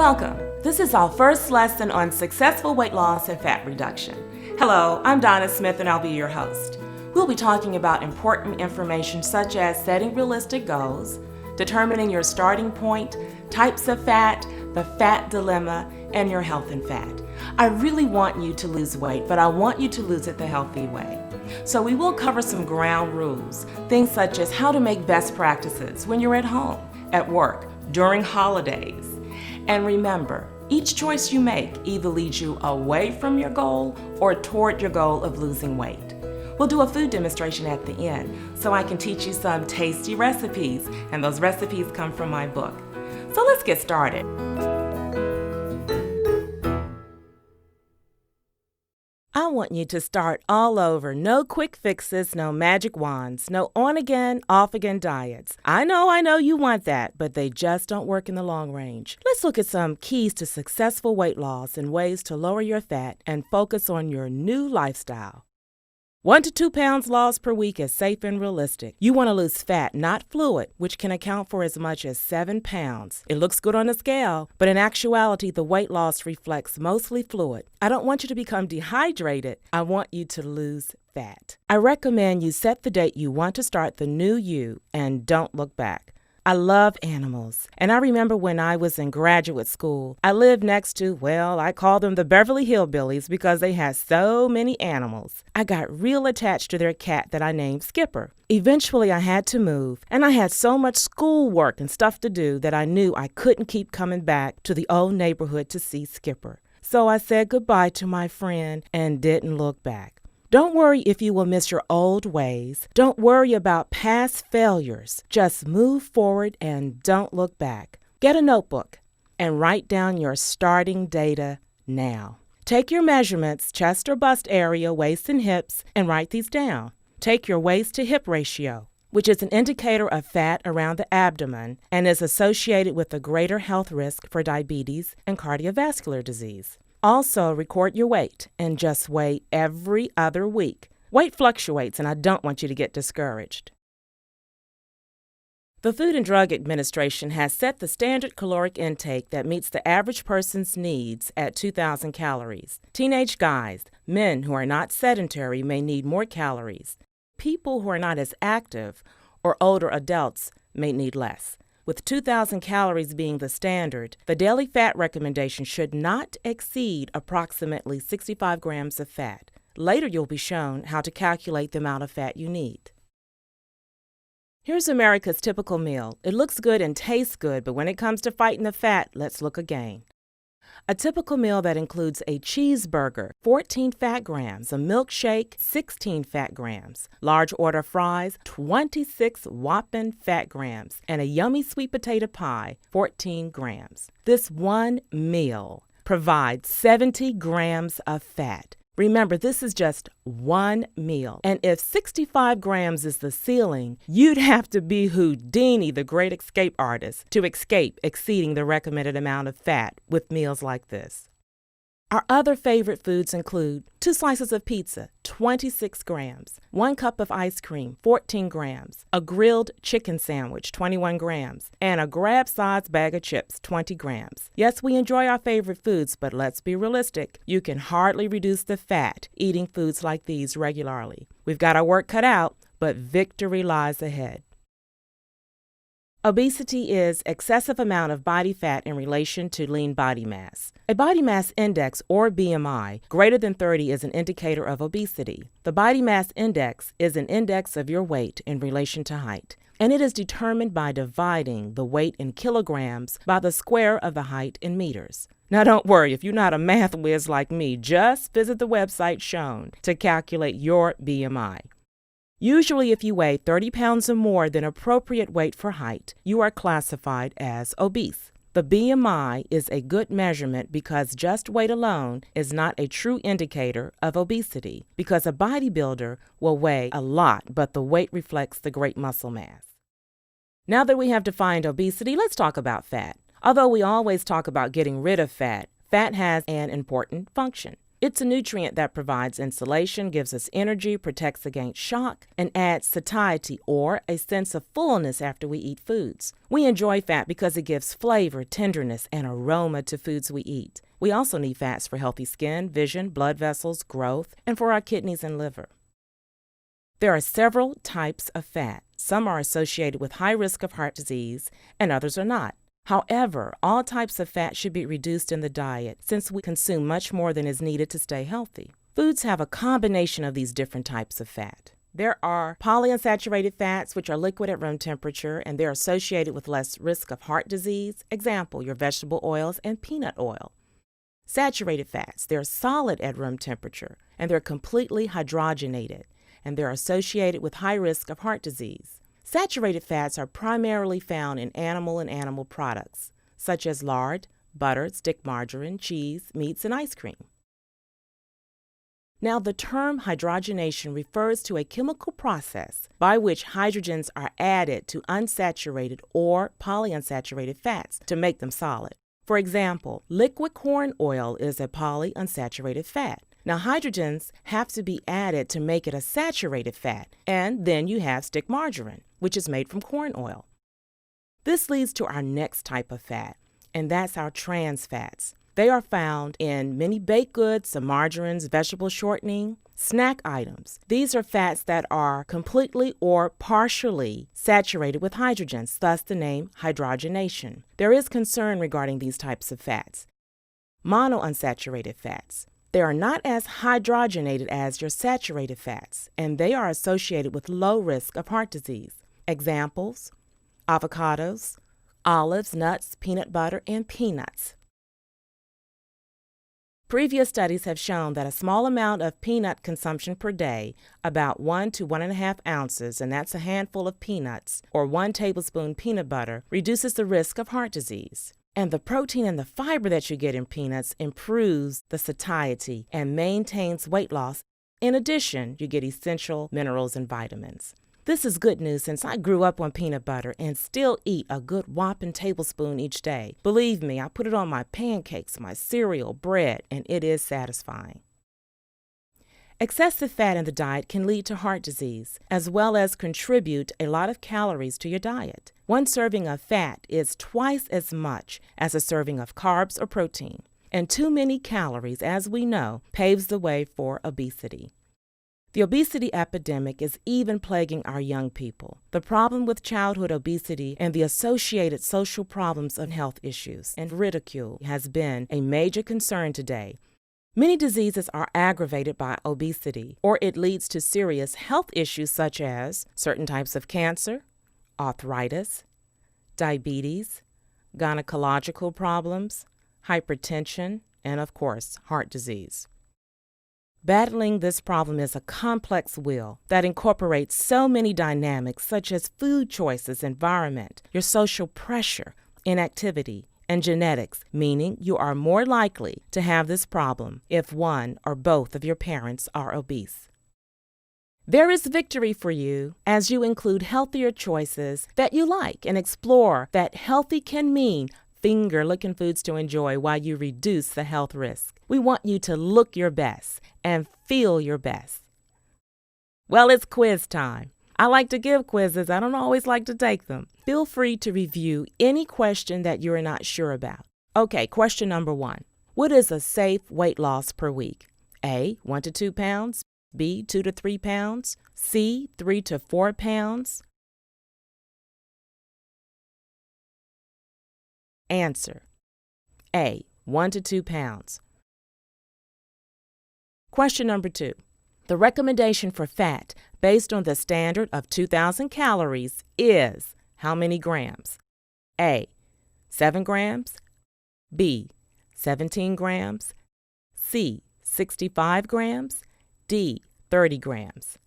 Welcome. This is our first lesson on successful weight loss and fat reduction. Hello, I'm Donna Smith and I'll be your host. We'll be talking about important information such as setting realistic goals, determining your starting point, types of fat, the fat dilemma, and your health and fat. I really want you to lose weight, but I want you to lose it the healthy way. So we will cover some ground rules, things such as how to make best practices when you're at home, at work, during holidays. And remember, each choice you make either leads you away from your goal or toward your goal of losing weight. We'll do a food demonstration at the end so I can teach you some tasty recipes, and those recipes come from my book. So let's get started. I want you to start all over. No quick fixes, no magic wands, no on-again, off-again diets. I know you want that, but they just don't work in the long range. Let's look at some keys to successful weight loss and ways to lower your fat and focus on your new lifestyle. 1 to 2 pounds lost per week is safe and realistic. You want to lose fat, not fluid, which can account for as much as 7 pounds. It looks good on the scale, but in actuality, the weight loss reflects mostly fluid. I don't want you to become dehydrated. I want you to lose fat. I recommend you set the date you want to start the new you and don't look back. I love animals, and I remember when I was in graduate school, I lived next to, I call them the Beverly Hillbillies because they had so many animals. I got real attached to their cat that I named Skipper. Eventually, I had to move, and I had so much schoolwork and stuff to do that I knew I couldn't keep coming back to the old neighborhood to see Skipper. So I said goodbye to my friend and didn't look back. Don't worry if you will miss your old ways. Don't worry about past failures. Just move forward and don't look back. Get a notebook and write down your starting data now. Take your measurements, chest or bust area, waist and hips, and write these down. Take your waist to hip ratio, which is an indicator of fat around the abdomen and is associated with a greater health risk for diabetes and cardiovascular disease. Also, record your weight and just weigh every other week. Weight fluctuates, and I don't want you to get discouraged. The Food and Drug Administration has set the standard caloric intake that meets the average person's needs at 2,000 calories. Teenage guys, men who are not sedentary may need more calories. People who are not as active or older adults may need less. With 2,000 calories being the standard, the daily fat recommendation should not exceed approximately 65 grams of fat. Later, you'll be shown how to calculate the amount of fat you need. Here's America's typical meal. It looks good and tastes good, but when it comes to fighting the fat, let's look again. A typical meal that includes a cheeseburger, 14 fat grams, a milkshake, 16 fat grams, large order fries, 26 whopping fat grams, and a yummy sweet potato pie, 14 grams. This one meal provides 70 grams of fat. Remember, this is just one meal. And if 65 grams is the ceiling, you'd have to be Houdini, the great escape artist, to escape exceeding the recommended amount of fat with meals like this. Our other favorite foods include 2 slices of pizza, 26 grams, 1 cup of ice cream, 14 grams, a grilled chicken sandwich, 21 grams, and a grab-sized bag of chips, 20 grams. Yes, we enjoy our favorite foods, but let's be realistic. You can hardly reduce the fat eating foods like these regularly. We've got our work cut out, but victory lies ahead. Obesity is excessive amount of body fat in relation to lean body mass. A body mass index, or BMI, greater than 30 is an indicator of obesity. The body mass index is an index of your weight in relation to height, and it is determined by dividing the weight in kilograms by the square of the height in meters. Now don't worry, if you're not a math whiz like me, just visit the website shown to calculate your BMI. Usually, if you weigh 30 pounds or more than appropriate weight for height, you are classified as obese. The BMI is a good measurement because just weight alone is not a true indicator of obesity, because a bodybuilder will weigh a lot, but the weight reflects the great muscle mass. Now that we have defined obesity, let's talk about fat. Although we always talk about getting rid of fat, fat has an important function. It's a nutrient that provides insulation, gives us energy, protects against shock, and adds satiety or a sense of fullness after we eat foods. We enjoy fat because it gives flavor, tenderness, and aroma to foods we eat. We also need fats for healthy skin, vision, blood vessels, growth, and for our kidneys and liver. There are several types of fat. Some are associated with high risk of heart disease, and others are not. However, all types of fat should be reduced in the diet since we consume much more than is needed to stay healthy. Foods have a combination of these different types of fat. There are polyunsaturated fats, which are liquid at room temperature, and they're associated with less risk of heart disease. Example, your vegetable oils and peanut oil. Saturated fats, they're solid at room temperature, and they're completely hydrogenated, and they're associated with high risk of heart disease. Saturated fats are primarily found in animal products, such as lard, butter, stick margarine, cheese, meats, and ice cream. Now, the term hydrogenation refers to a chemical process by which hydrogens are added to unsaturated or polyunsaturated fats to make them solid. For example, liquid corn oil is a polyunsaturated fat. Now, hydrogens have to be added to make it a saturated fat, and then you have stick margarine, which is made from corn oil. This leads to our next type of fat, and that's our trans fats. They are found in many baked goods, some margarines, vegetable shortening, snack items. These are fats that are completely or partially saturated with hydrogens, thus the name hydrogenation. There is concern regarding these types of fats. Monounsaturated fats. They are not as hydrogenated as your saturated fats, and they are associated with low risk of heart disease. Examples: avocados, olives, nuts, peanut butter, and peanuts. Previous studies have shown that a small amount of peanut consumption per day, about 1 to 1.5 ounces, and that's a handful of peanuts, or 1 tablespoon peanut butter, reduces the risk of heart disease. And the protein and the fiber that you get in peanuts improves the satiety and maintains weight loss. In addition, you get essential minerals and vitamins. This is good news since I grew up on peanut butter and still eat a good whopping tablespoon each day. Believe me, I put it on my pancakes, my cereal, bread, and it is satisfying. Excessive fat in the diet can lead to heart disease, as well as contribute a lot of calories to your diet. 1 serving of fat is twice as much as a serving of carbs or protein, and too many calories, as we know, paves the way for obesity. The obesity epidemic is even plaguing our young people. The problem with childhood obesity and the associated social problems of health issues and ridicule has been a major concern today. Many diseases are aggravated by obesity, or it leads to serious health issues such as certain types of cancer, arthritis, diabetes, gynecological problems, hypertension, and of course, heart disease. Battling this problem is a complex wheel that incorporates so many dynamics such as food choices, environment, your social pressure, inactivity, and genetics, meaning you are more likely to have this problem if one or both of your parents are obese. There is victory for you as you include healthier choices that you like and explore that healthy can mean finger-licking foods to enjoy while you reduce the health risk. We want you to look your best and feel your best. Well, it's quiz time. I like to give quizzes. I don't always like to take them. Feel free to review any question that you're not sure about. Okay, question number 1. What is a safe weight loss per week? A, 1 to 2 pounds. B, 2 to 3 pounds. C, 3 to 4 pounds. Answer: A, 1 to 2 pounds. Question number 2. The recommendation for fat based on the standard of 2,000 calories is how many grams? A, 7 grams. B, 17 grams. C, 65 grams. D, 30 grams.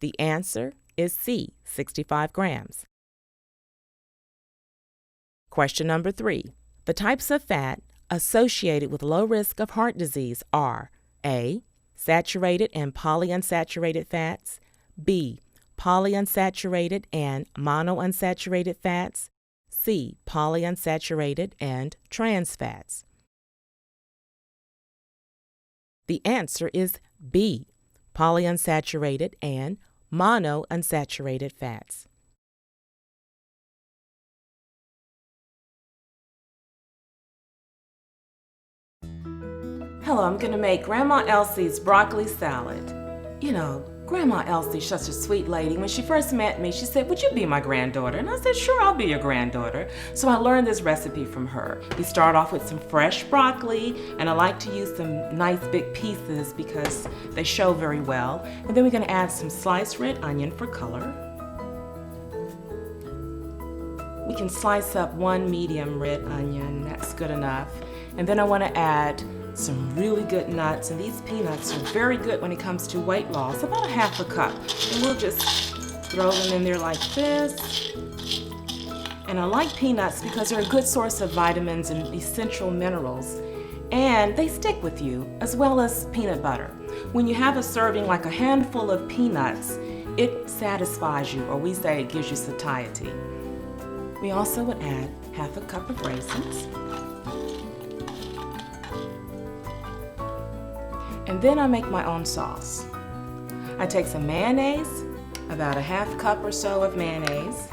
The answer is C, 65 grams. Question number 3. The types of fat associated with low risk of heart disease are A, saturated and polyunsaturated fats, B, polyunsaturated and monounsaturated fats, C. Polyunsaturated and trans fats? The answer is B. Polyunsaturated and monounsaturated fats. Hello, I'm going to make Grandma Elsie's broccoli salad. You know, Grandma Elsie's such a sweet lady. When she first met me, she said, "Would you be my granddaughter?" And I said, "Sure, I'll be your granddaughter." So I learned this recipe from her. We start off with some fresh broccoli, and I like to use some nice big pieces because they show very well. And then we're going to add some sliced red onion for color. We can slice up one medium red onion, that's good enough. And then I want to add some really good nuts, and these peanuts are very good when it comes to weight loss, about a half a cup. And we'll just throw them in there like this. And I like peanuts because they're a good source of vitamins and essential minerals, and they stick with you, as well as peanut butter. When you have a serving like a handful of peanuts, it satisfies you, or we say it gives you satiety. We also would add half a cup of raisins. And then I make my own sauce. I take some mayonnaise, about a half cup or so of mayonnaise.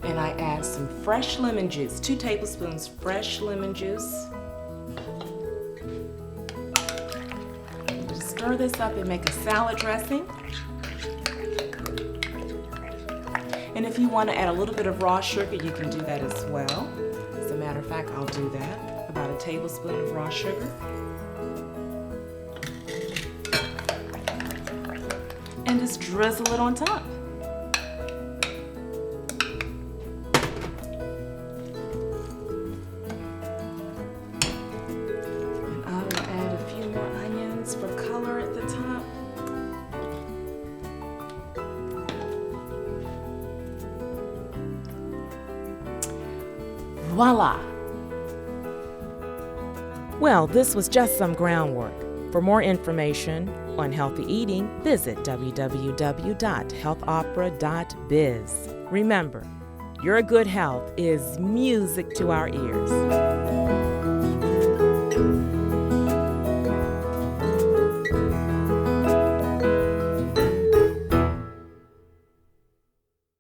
And I add some fresh lemon juice, 2 tablespoons fresh lemon juice. Just stir this up and make a salad dressing. And if you want to add a little bit of raw sugar, you can do that as well. As a matter of fact, I'll do that. About a tablespoon of raw sugar. And just drizzle it on top. And I will add a few more onions for color at the top. Voila! Well, this was just some groundwork. For more information on healthy eating, visit www.healthopera.biz. Remember, your good health is music to our ears.